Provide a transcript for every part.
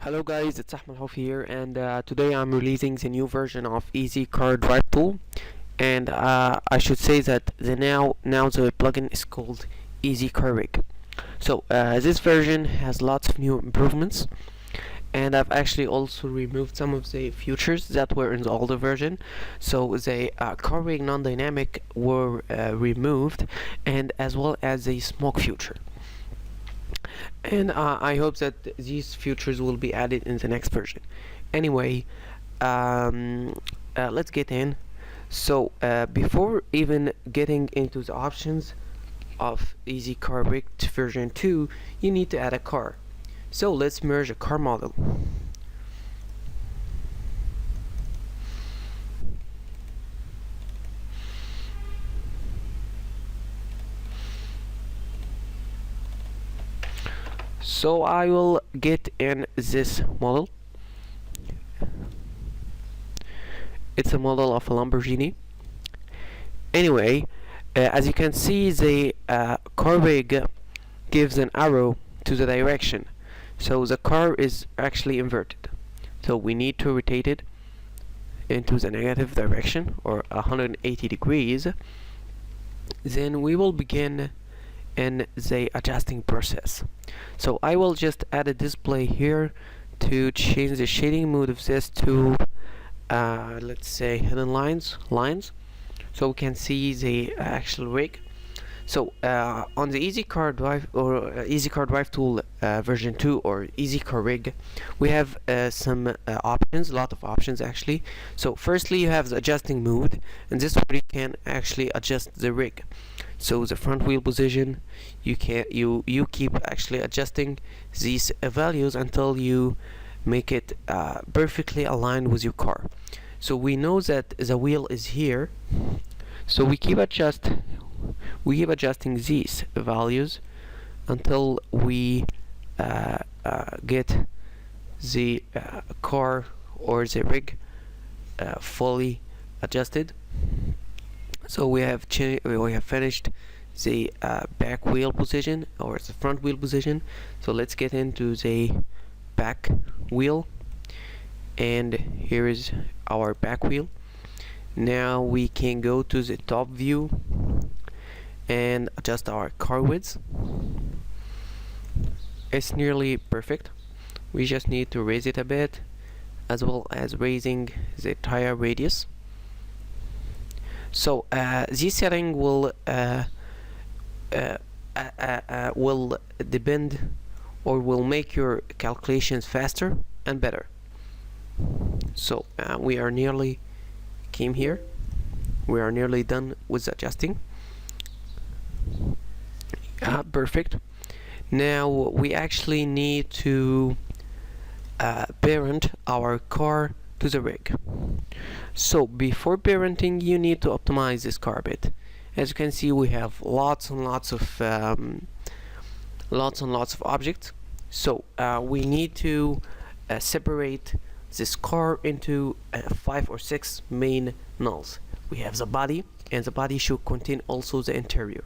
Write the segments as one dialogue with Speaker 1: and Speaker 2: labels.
Speaker 1: Hello guys, it's Ahmed Hof here, and today I'm releasing the new version of Easy Car Drive Tool. And I should say that now the plugin is called Easy Car Rig. So this version has lots of new improvements, and I've actually also removed some of the features that were in the older version. So the car rig non-dynamic were removed, and as well as the smoke feature. And I hope that these features will be added in the next version. Anyway, let's get in. So before even getting into the options of Easy Car Rig version 2, you need to add a car. So let's merge a car model. So I will get in this model. It's a model of a Lamborghini. Anyway, as you can see, the car rig gives an arrow to the direction. So the car is actually inverted. So we need to rotate it into the negative direction, or 180 degrees. Then we will begin in the adjusting process. So I will just add a display here to change the shading mode of this to let's say hidden lines, so we can see the actual rig. So on the Easy Car Drive or Easy Car Drive Tool version 2 or Easy Car Rig, we have some options, a lot of options actually. So firstly, you have the adjusting mode, and this where you can actually adjust the rig. So the front wheel position, you keep actually adjusting these values until you make it perfectly aligned with your car. So we know that the wheel is here, so we keep adjusting these values until we get the car or the rig fully adjusted. So we have finished the back wheel position or the front wheel position. So let's get into the back wheel, and here is our back wheel. Now we can go to the top view and adjust our car width. It's nearly perfect. We just need to raise it a bit, as well as raising the tire radius. So this setting will depend, or will make your calculations faster and better. So we are nearly here. We are nearly done with adjusting. Perfect. Now we actually need to parent our car to the rig. So before parenting, you need to optimize this car a bit. As you can see, we have lots and lots of objects. So we need to separate this car into 5 or 6 main nulls. We have the body, and the body should contain also the interior.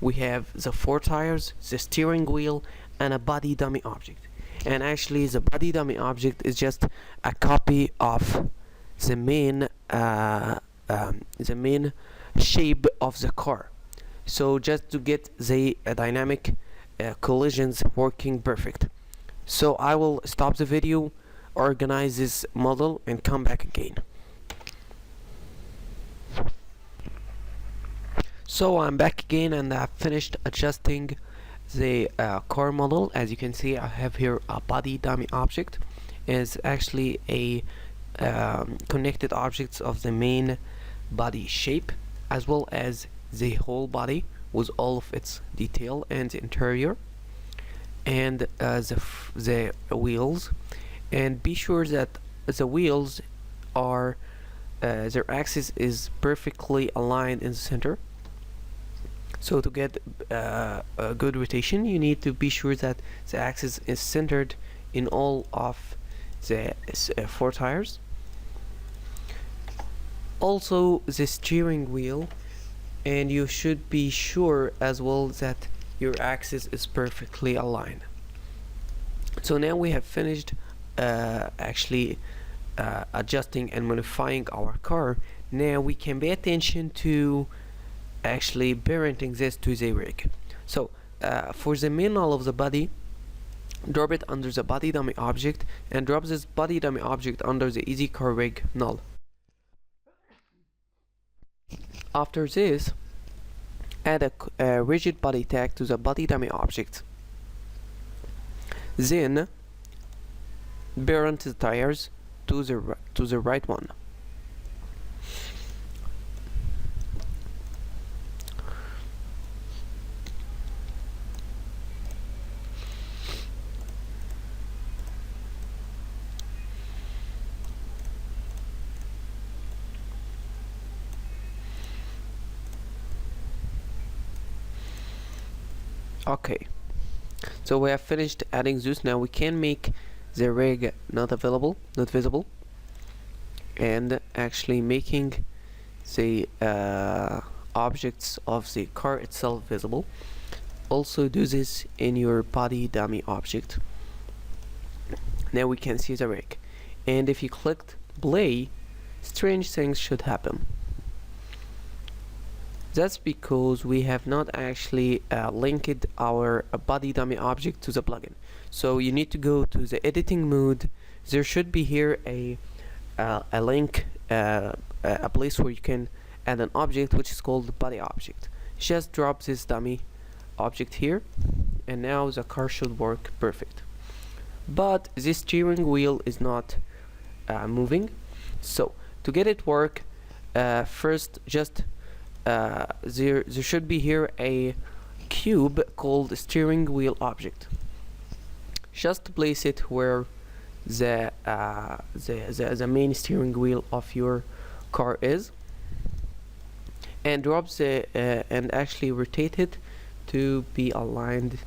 Speaker 1: We have the 4 tires, the steering wheel, and a body dummy object. And actually, the body dummy object is just a copy of the main shape of the car. So just to get the dynamic collisions working perfect. So I will stop the video, organize this model, and come back again. So I'm back again, and I've finished adjusting the car model. As you can see, I have here a body dummy object. It's actually a connected objects of the main body shape as well as the whole body with all of its detail and interior, and the wheels. And be sure that the wheels are their axis is perfectly aligned in the center. So to get a good rotation, you need to be sure that the axis is centered in all of the 4 tires. Also the steering wheel, and you should be sure as well that your axis is perfectly aligned. So now we have finished adjusting and modifying our car. Now we can pay attention to actually parenting this to the rig. So for the main null of the body, drop it under the body dummy object, and drop this body dummy object under the easy car rig null. After this, add a rigid body tag to the body dummy object. Then parent the tires to the right one. Okay, so we have finished adding Zeus. Now we can make the rig not visible, and actually making the objects of the car itself visible. Also do this in your body dummy object. Now we can see the rig, and if you clicked play, strange things should happen. That's because we have not actually linked our body dummy object to the plugin. So you need to go to the editing mode. There should be here a link, a place where you can add an object which is called the body object. Just drop this dummy object here, and now the car should work perfect. But this steering wheel is not moving. So to get it work, first just there should be here a cube called steering wheel object. Just place it where the main steering wheel of your car is, and drop the and actually rotate it to be aligned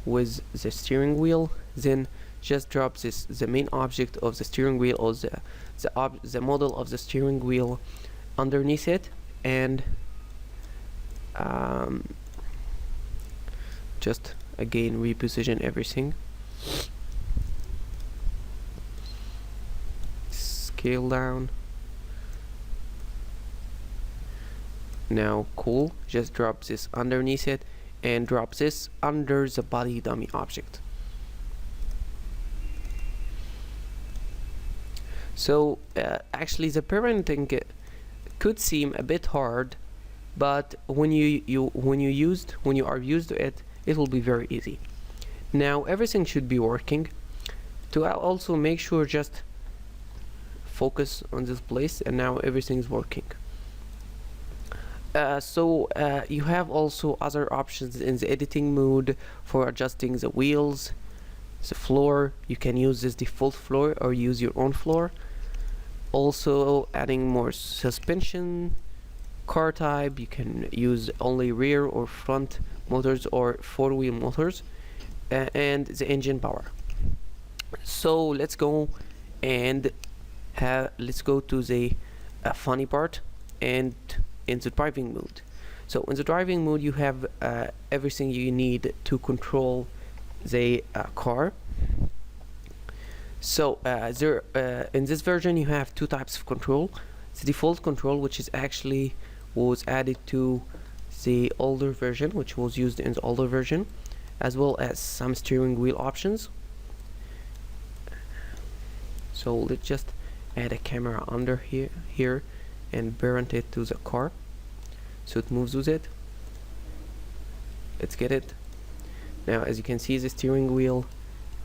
Speaker 1: with the steering wheel. Then just drop the main object of the steering wheel, or the model of the steering wheel underneath it, and just again reposition everything, scale down. Now cool, just drop this underneath it and drop this under the body dummy object. So actually the parenting could seem a bit hard, but when you are used to it, it will be very easy. Now everything should be working. To also make sure, just focus on this place, and now everything is working. So you have also other options in the editing mode for adjusting the wheels, the floor. You can use this default floor or use your own floor. Also adding more suspension, car type, you can use only rear or front motors or four-wheel motors, and the engine power. So let's go and let's go to the funny part, and in the driving mode. So in the driving mode, you have everything you need to control the car. So in this version you have two types of control. The default control, which is actually was added to the older version, which was used in the older version, as well as some steering wheel options. So let's just add a camera under here and parent it to the car so it moves with it. Let's get it. Now as you can see, the steering wheel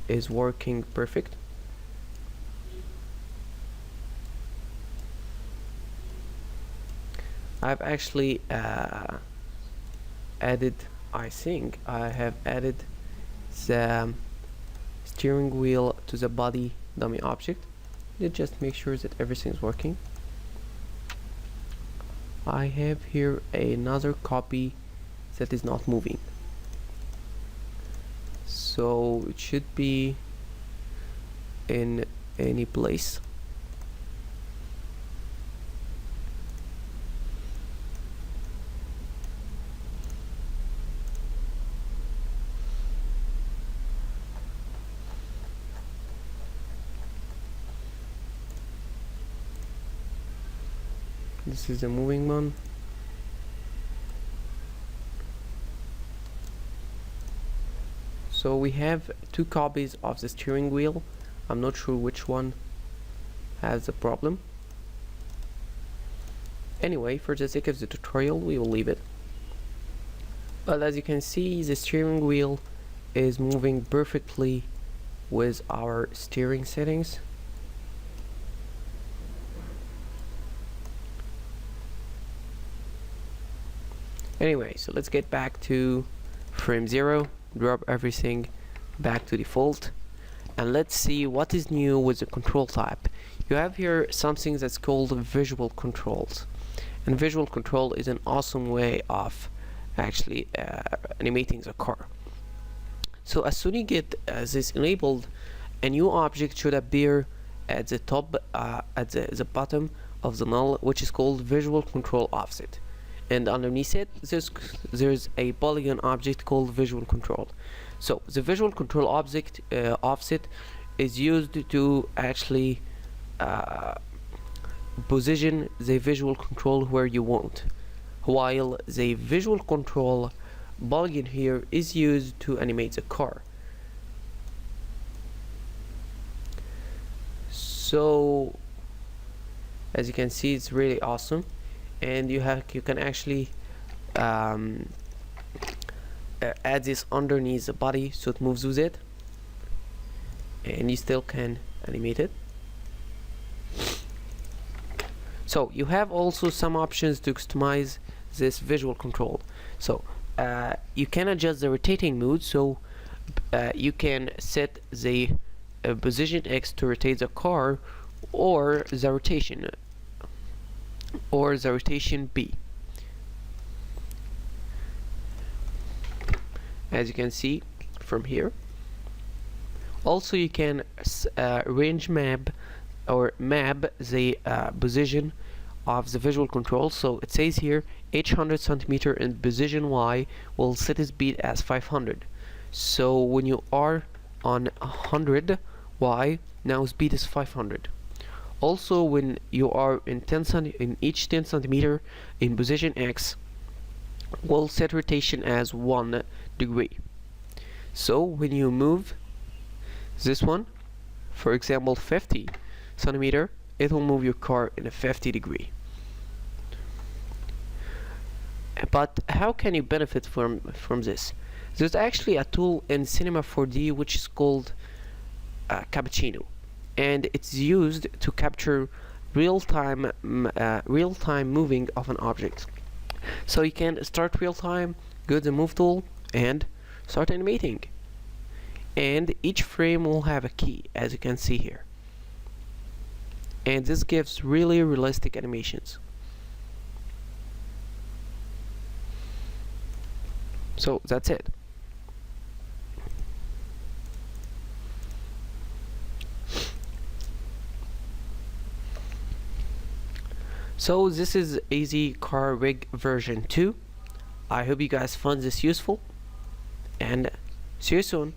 Speaker 1: is working perfect. I've actually added, I think I have added the steering wheel to the body dummy object. Let's just make sure that everything's working. I have here another copy that is not moving, so it should be in any place. This is the moving one. So we have two copies of the steering wheel. I'm not sure which one has a problem. Anyway, for the sake of the tutorial, we will leave it. But as you can see, the steering wheel is moving perfectly with our steering settings. Anyway, so let's get back to frame 0, drop everything back to default, and let's see what is new with the control type. You have here something that's called visual controls, and visual control is an awesome way of actually animating the car. So as soon as you get this enabled, a new object should appear at the top, at the bottom of the null, which is called visual control offset. And underneath it, there's a polygon object called visual control. So the visual control object offset is used to actually position the visual control where you want, while the visual control polygon here is used to animate the car. So as you can see, it's really awesome. And you can actually add this underneath the body so it moves with it, and you still can animate it. So you have also some options to customize this visual control. So you can adjust the rotating mode, so you can set the position X to rotate the car, or the rotation B. As you can see from here. Also you can range map or map the position of the visual control. So it says here 800 centimeter in position Y will set its speed as 500. So when you are on 100 Y, now speed is 500. Also, when you are in each 10 centimeter in position X, will set rotation as 1 degree. So when you move this one, for example 50 centimeter, it will move your car in a 50 degree. But how can you benefit from this? There's actually a tool in Cinema 4D which is called Cappuccino, and it's used to capture real-time moving of an object. So you can start real-time, go to the move tool, and start animating. And each frame will have a key, as you can see here. And this gives really realistic animations. So that's it. So this is Easy Car Rig version 2. I hope you guys found this useful, and see you soon.